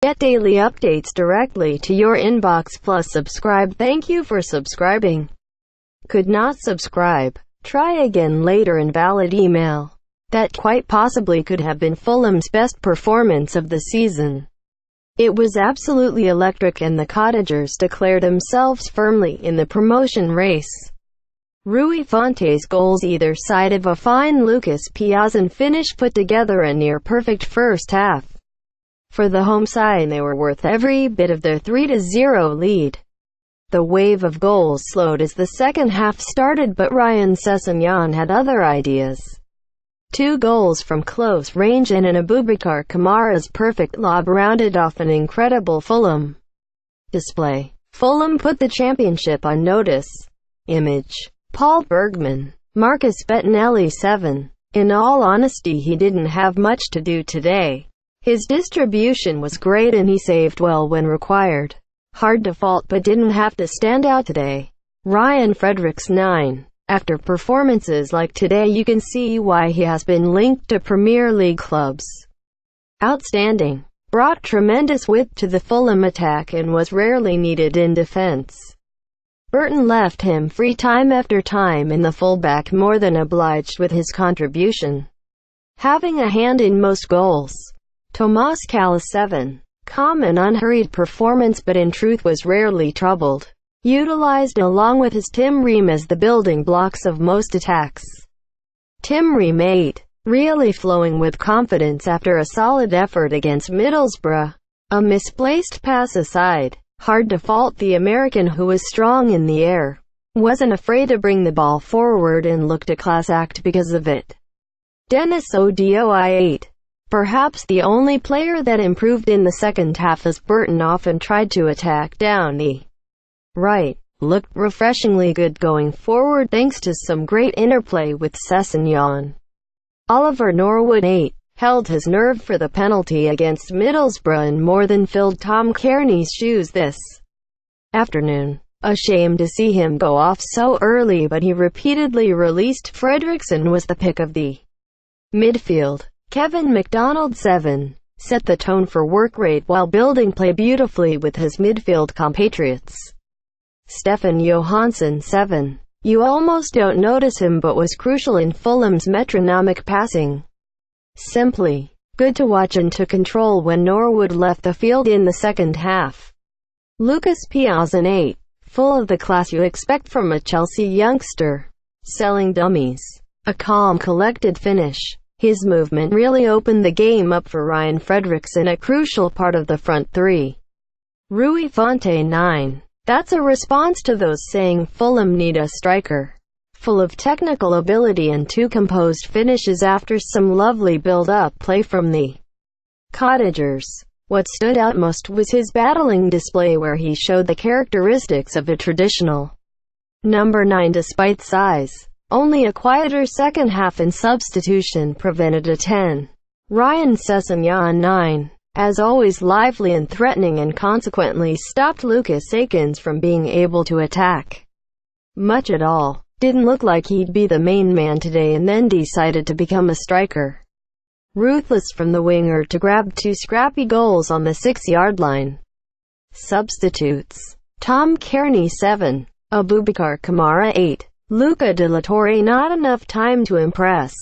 Get daily updates directly to your inbox plus subscribe. Thank you for subscribing. Could not subscribe. Try again later. Invalid email. That quite possibly could have been Fulham's best performance of the season. It was absolutely electric and the Cottagers declared themselves firmly in the promotion race. Rui Fonte's goals either side of a fine Lucas Piazon finish put together a near-perfect first half. For the home side, they were worth every bit of their 3-0 lead. The wave of goals slowed as the second half started, but Ryan Sessegnon had other ideas. 2 goals from close range and an Aboubakar Kamara's perfect lob rounded off an incredible Fulham display. Fulham put the championship on notice. Image: Paul Bergman. Marcus Bettinelli 7. In all honesty, he didn't have much to do today. His distribution was great and he saved well when required. Hard to fault but didn't have to stand out today. Ryan Fredericks 9. After performances like today, you can see why he has been linked to Premier League clubs. Outstanding. Brought tremendous width to the Fulham attack and was rarely needed in defense. Burton left him free time after time and the fullback more than obliged with his contribution, having a hand in most goals. Tomas Kalas 7. Calm and unhurried performance, but in truth was rarely troubled. Utilized along with his Tim Ream as the building blocks of most attacks. Tim Ream 8. Really flowing with confidence after a solid effort against Middlesbrough. A misplaced pass aside, hard to fault the American, who was strong in the air, wasn't afraid to bring the ball forward and looked a class act because of it. Dennis Odoi 8. Perhaps the only player that improved in the second half, as Burton often tried to attack down the right, looked refreshingly good going forward thanks to some great interplay with Sessegnon. Oliver Norwood 8. Held his nerve for the penalty against Middlesbrough and more than filled Tom Kearney's shoes this afternoon. A shame to see him go off so early, but he repeatedly released Fredericks and was the pick of the midfield. Kevin McDonald 7. Set the tone for work rate while building play beautifully with his midfield compatriots. Stefan Johansson 7. You almost don't notice him but was crucial in Fulham's metronomic passing. Simply good to watch and to control when Norwood left the field in the second half. Lucas Piazon 8. Full of the class you expect from a Chelsea youngster. Selling dummies. A calm, collected finish. His movement really opened the game up for Ryan Fredericks and a crucial part of the front three. Rui Fonte 9. That's a response to those saying Fulham need a striker. Full of technical ability and 2 composed finishes after some lovely build-up play from the Cottagers. What stood out most was his battling display, where he showed the characteristics of a traditional number 9 despite size. Only a quieter second half and substitution prevented a 10. Ryan Sessegnon 9. As always lively and threatening, and consequently stopped Lucas Akins from being able to attack much at all. Didn't look like he'd be the main man today and then decided to become a striker. Ruthless from the winger to grab 2 scrappy goals on the 6-yard line. Substitutes: Tom Kearney 7. Aboubakar Kamara 8. Luca de la Torre not enough time to impress.